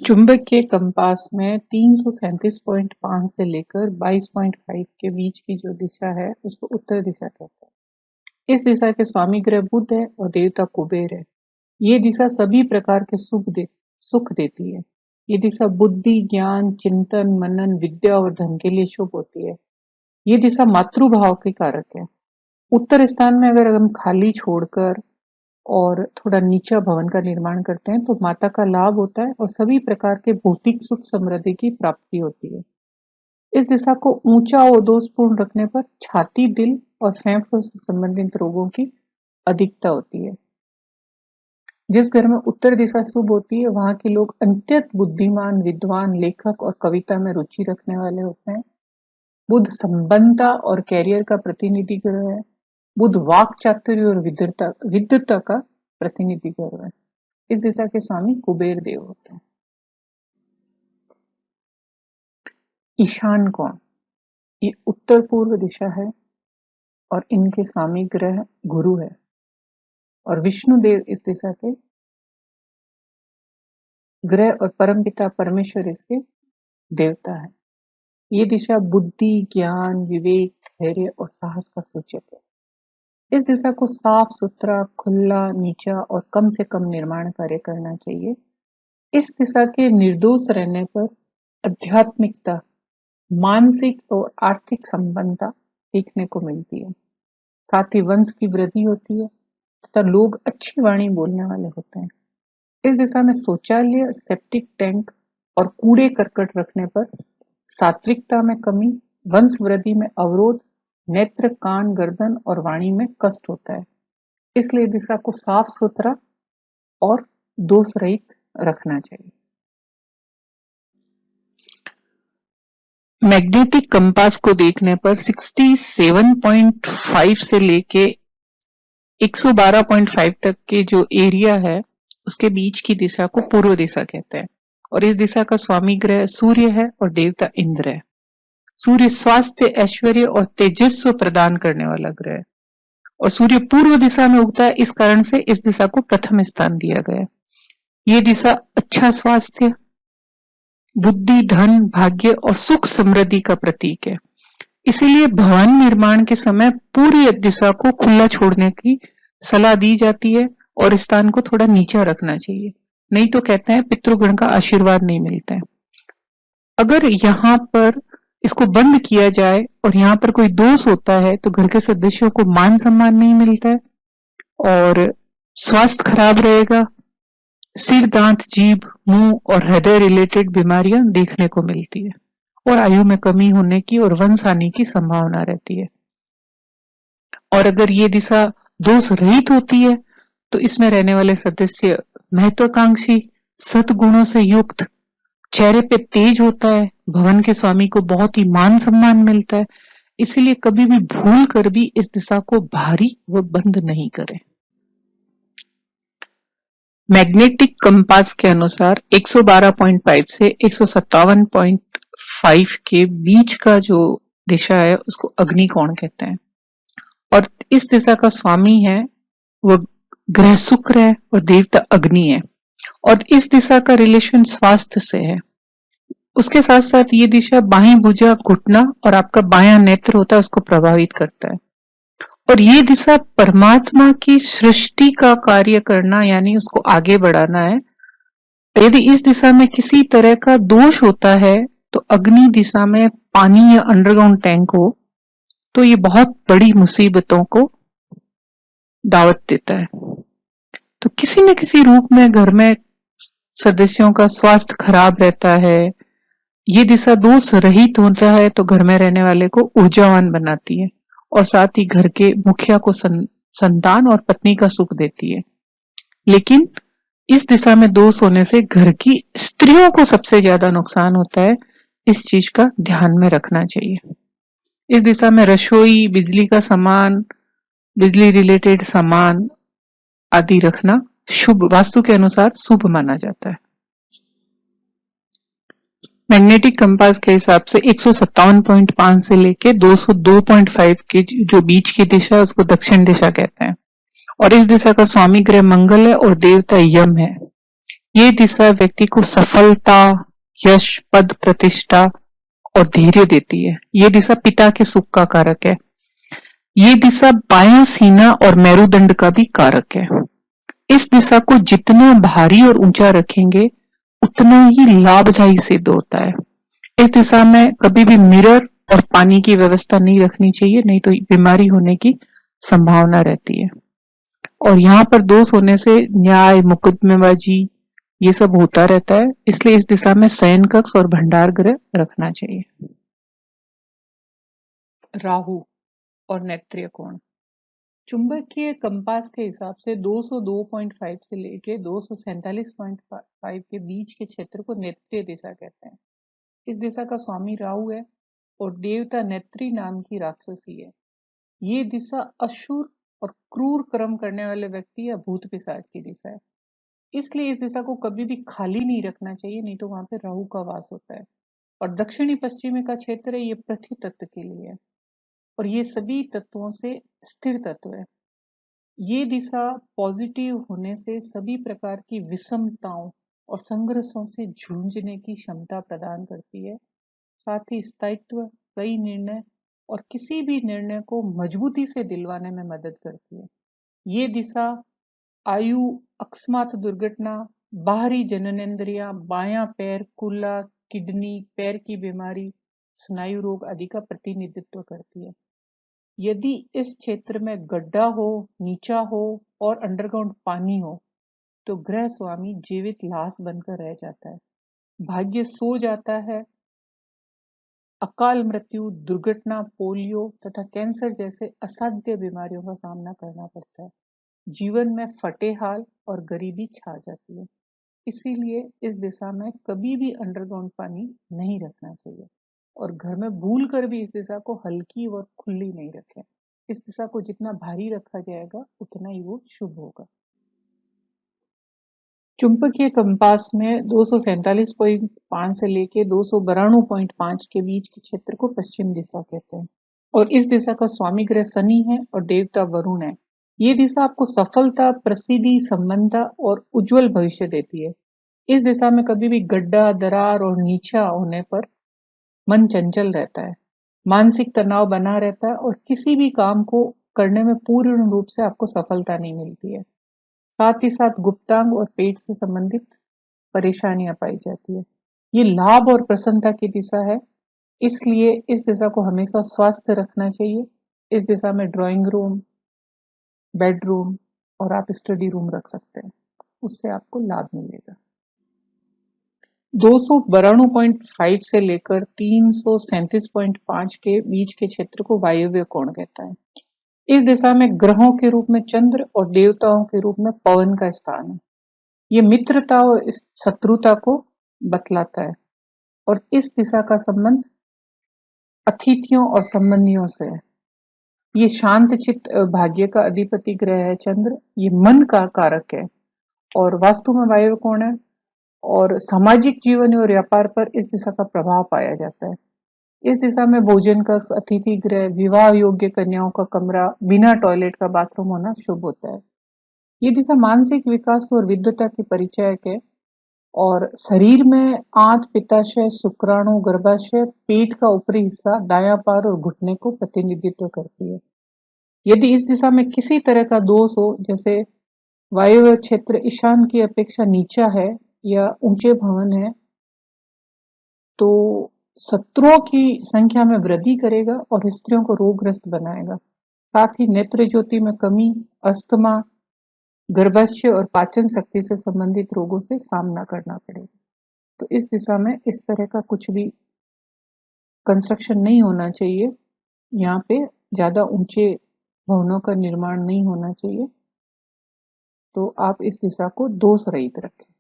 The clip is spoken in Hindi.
चुंबकीय कंपास में 337.5 से लेकर 22.5 के बीच की जो दिशा है उसको उत्तर दिशा कहते हैं। इस दिशा के स्वामी ग्रह बुध है और देवता कुबेर है। ये दिशा सभी प्रकार के सुख देती है। ये दिशा बुद्धि, ज्ञान, चिंतन, मनन, विद्या और धन के लिए शुभ होती है। ये दिशा मातृभाव के कारक है। उत्तर स्थान में अगर हम खाली छोड़कर और थोड़ा नीचा भवन का निर्माण करते हैं तो माता का लाभ होता है और सभी प्रकार के भौतिक सुख समृद्धि की प्राप्ति होती है। इस दिशा को ऊंचा और दोषपूर्ण रखने पर छाती, दिल और फेफड़ों से संबंधित रोगों की अधिकता होती है। जिस घर में उत्तर दिशा शुभ होती है वहां के लोग अत्यंत बुद्धिमान, विद्वान, लेखक और कविता में रुचि रखने वाले होते हैं। बुध संबंधता और कैरियर का प्रतिनिधि ग्रह है। बुध वाक चातुर्य और विद्वता का प्रतिनिधि ग्रह है। इस दिशा के स्वामी कुबेर देव होते हैं। ईशान कोण, ये उत्तर पूर्व दिशा है और इनके स्वामी ग्रह गुरु है और विष्णु देव इस दिशा के ग्रह और परमपिता परमेश्वर इसके देवता है। ये दिशा बुद्धि, ज्ञान, विवेक, धैर्य और साहस का सूचक है। इस दिशा को साफ सुथरा, खुला, नीचा और कम से कम निर्माण कार्य करना चाहिए। इस दिशा के निर्दोष रहने पर आध्यात्मिकता, मानसिक और आर्थिक संपन्नता देखने को मिलती है। साथ ही वंश की वृद्धि होती है तथा लोग अच्छी वाणी बोलने वाले होते हैं। इस दिशा में शौचालय, सेप्टिक टैंक और कूड़े करकट रखने पर सात्विकता में कमी, वंश वृद्धि में अवरोध, नेत्र, कान, गर्दन और वाणी में कष्ट होता है। इसलिए दिशा को साफ सुथरा और दोष रहित रखना चाहिए। मैग्नेटिक कंपास को देखने पर 67.5 से लेके 112.5 तक के जो एरिया है उसके बीच की दिशा को पूर्व दिशा कहते हैं और इस दिशा का स्वामी ग्रह सूर्य है और देवता इंद्र है। सूर्य स्वास्थ्य, ऐश्वर्य और तेजस्व प्रदान करने वाला ग्रह है और सूर्य पूर्व दिशा में उगता है। इस कारण से इस दिशा को प्रथम स्थान दिया गया है। ये दिशा अच्छा स्वास्थ्य, बुद्धि, धन, भाग्य और सुख समृद्धि का प्रतीक है। इसीलिए भवन निर्माण के समय पूरी दिशा को खुला छोड़ने की सलाह दी जाती है और स्थान को थोड़ा नीचा रखना चाहिए, नहीं तो कहते हैं पितृगण का आशीर्वाद नहीं मिलता है। अगर यहाँ पर इसको बंद किया जाए और यहाँ पर कोई दोष होता है तो घर के सदस्यों को मान सम्मान नहीं मिलता है और स्वास्थ्य खराब रहेगा। सिर, दांत, जीभ, मुंह और हृदय रिलेटेड बीमारियां देखने को मिलती है और आयु में कमी होने की और वंश हानि की संभावना रहती है। और अगर ये दिशा दोष रहित होती है तो इसमें रहने वाले सदस्य महत्वाकांक्षी, सद्गुणों से युक्त, चेहरे पे तेज होता है, भवन के स्वामी को बहुत ही मान सम्मान मिलता है। इसीलिए कभी भी भूल कर भी इस दिशा को भारी व बंद नहीं करें। मैग्नेटिक कंपास के अनुसार 112.5 से 157.5 के बीच का जो दिशा है उसको अग्नि कोण कहते हैं और इस दिशा का स्वामी है वो ग्रह शुक्र है और देवता अग्नि है और इस दिशा का रिलेशन स्वास्थ्य से है। उसके साथ साथ ये दिशा बाहीं भुजा, घुटना और आपका बायां नेत्र होता है उसको प्रभावित करता है और ये दिशा परमात्मा की सृष्टि का कार्य करना यानी उसको आगे बढ़ाना है। यदि इस दिशा में किसी तरह का दोष होता है तो अग्नि दिशा में पानी या अंडरग्राउंड टैंक हो तो ये बहुत बड़ी मुसीबतों को दावत देता है। तो किसी न किसी रूप में घर में सदस्यों का स्वास्थ्य खराब रहता है, ये दिशा दोष रहित होता है तो घर में रहने वाले को ऊर्जावान बनाती है और साथ ही घर के मुखिया को संतान और पत्नी का सुख देती है। लेकिन इस दिशा में दोष होने से घर की स्त्रियों को सबसे ज्यादा नुकसान होता है। इस चीज का ध्यान में रखना चाहिए। इस दिशा में रसोई, बिजली का सामान, बिजली रिलेटेड सामान आदि रखना शुभ, वास्तु के अनुसार शुभ माना जाता है। मैग्नेटिक कंपास के हिसाब से 157.5 से लेके 202.5 के जो बीच की दिशा है उसको दक्षिण दिशा कहते हैं और इस दिशा का स्वामी ग्रह मंगल है और देवता यम है। ये दिशा व्यक्ति को सफलता, यश, पद, प्रतिष्ठा और धैर्य देती है। ये दिशा पिता के सुख का कारक है। ये दिशा बायां सीना और मेरुदंड का भी कारक है। इस दिशा को जितना भारी और ऊंचा रखेंगे उतना ही लाभदायी सिद्ध होता है। इस दिशा में कभी भी मिरर और पानी की व्यवस्था नहीं रखनी चाहिए, नहीं तो बीमारी होने की संभावना रहती है। और यहाँ पर दोष होने से न्याय, मुकदमेबाजी ये सब होता रहता है, इसलिए इस दिशा में शयन कक्ष और भंडार गृह रखना चाहिए। राहु और नेत्रीय कोण। चुंबकीय कंपास के हिसाब से 202.5 से लेके 247.5 के बीच के क्षेत्र को नेत्रीय दिशा कहते हैं। इस दिशा का स्वामी राहु है और देवता नेत्री नाम की राक्षसी है। ये दिशा अशुर और क्रूर कर्म करने वाले व्यक्ति या भूत पिशाच की दिशा है। इसलिए इस दिशा को कभी भी खाली नहीं रखना चाहिए, नहीं तो वहां पे राहु का वास होता है। और दक्षिणी पश्चिमी का क्षेत्र है, ये पृथ्वी तत्व के लिए है और ये सभी तत्वों से स्थिर तत्व है। ये दिशा पॉजिटिव होने से सभी प्रकार की विषमताओं और संघर्षों से जूझने की क्षमता प्रदान करती है। साथ ही स्थायित्व, कई निर्णय और किसी भी निर्णय को मजबूती से दिलवाने में मदद करती है। ये दिशा आयु, अकस्मात दुर्घटना, बाहरी जननेंद्रियां, बायां पैर, कुल्ला, किडनी, पैर की बीमारी, स्नायु रोग आदि का प्रतिनिधित्व करती है। यदि इस क्षेत्र में गड्ढा हो, नीचा हो और अंडरग्राउंड पानी हो तो ग्रह स्वामी जीवित लाश बनकर रह जाता है, भाग्य सो जाता है, अकाल मृत्यु, दुर्घटना, पोलियो तथा कैंसर जैसे असाध्य बीमारियों का सामना करना पड़ता है। जीवन में फटेहाल और गरीबी छा जाती है। इसीलिए इस दिशा में कभी भी अंडरग्राउंड पानी नहीं रखना चाहिए और घर में भूल कर भी इस दिशा को हल्की और खुली नहीं रखें। इस दिशा को जितना भारी रखा जाएगा उतना ही वो शुभ होगा। चुंबकीय कंपास में 247.5 से लेके 292.5 के बीच के क्षेत्र को पश्चिम दिशा कहते हैं और इस दिशा का स्वामी ग्रह शनि है और देवता वरुण है। ये दिशा आपको सफलता, प्रसिद्धि, संबंधता और उज्जवल भविष्य देती है। इस दिशा में कभी भी गड्ढा, दरार और नीचा होने पर मन चंचल रहता है, मानसिक तनाव बना रहता है और किसी भी काम को करने में पूर्ण रूप से आपको सफलता नहीं मिलती है। साथ ही साथ गुप्तांग और पेट से संबंधित परेशानियां पाई जाती है। ये लाभ और प्रसन्नता की दिशा है, इसलिए इस दिशा को हमेशा स्वस्थ रखना चाहिए। इस दिशा में ड्राइंग रूम, बेडरूम और आप स्टडी रूम रख सकते हैं, उससे आपको लाभ मिलेगा। 292.5 से लेकर 337.5 के बीच के क्षेत्र को वायव्य कोण कहता है। इस दिशा में ग्रहों के रूप में चंद्र और देवताओं के रूप में पवन का स्थान है। ये मित्रता और शत्रुता को बतलाता है और इस दिशा का संबंध अतिथियों और संबंधियों से है। ये शांत चित्त भाग्य का अधिपति ग्रह है चंद्र, ये मन का कारक है और वास्तु में वायव्य कोण है और सामाजिक जीवन और व्यापार पर इस दिशा का प्रभाव पाया जाता है। इस दिशा में भोजन कक्ष, अतिथि गृह, विवाह योग्य कन्याओं का कमरा, बिना टॉयलेट का बाथरूम होना शुभ होता है। ये दिशा मानसिक विकास और विद्वता की परिचायक है और शरीर में आंत, पित्ताशय, शुक्राणु, गर्भाशय, पेट का ऊपरी हिस्सा, दायां पैर और घुटने को प्रतिनिधित्व करती है। यदि इस दिशा में किसी तरह का दोष हो, जैसे वायव्य क्षेत्र ईशान की अपेक्षा नीचा है या ऊंचे भवन है, तो शत्रुओं की संख्या में वृद्धि करेगा और स्त्रियों को रोगग्रस्त बनाएगा। साथ ही नेत्र ज्योति में कमी, अस्थमा, गर्भाशय और पाचन शक्ति से संबंधित रोगों से सामना करना पड़ेगा। तो इस दिशा में इस तरह का कुछ भी कंस्ट्रक्शन नहीं होना चाहिए। यहाँ पे ज्यादा ऊंचे भवनों का निर्माण नहीं होना चाहिए। तो आप इस दिशा को दोष रहित रखें।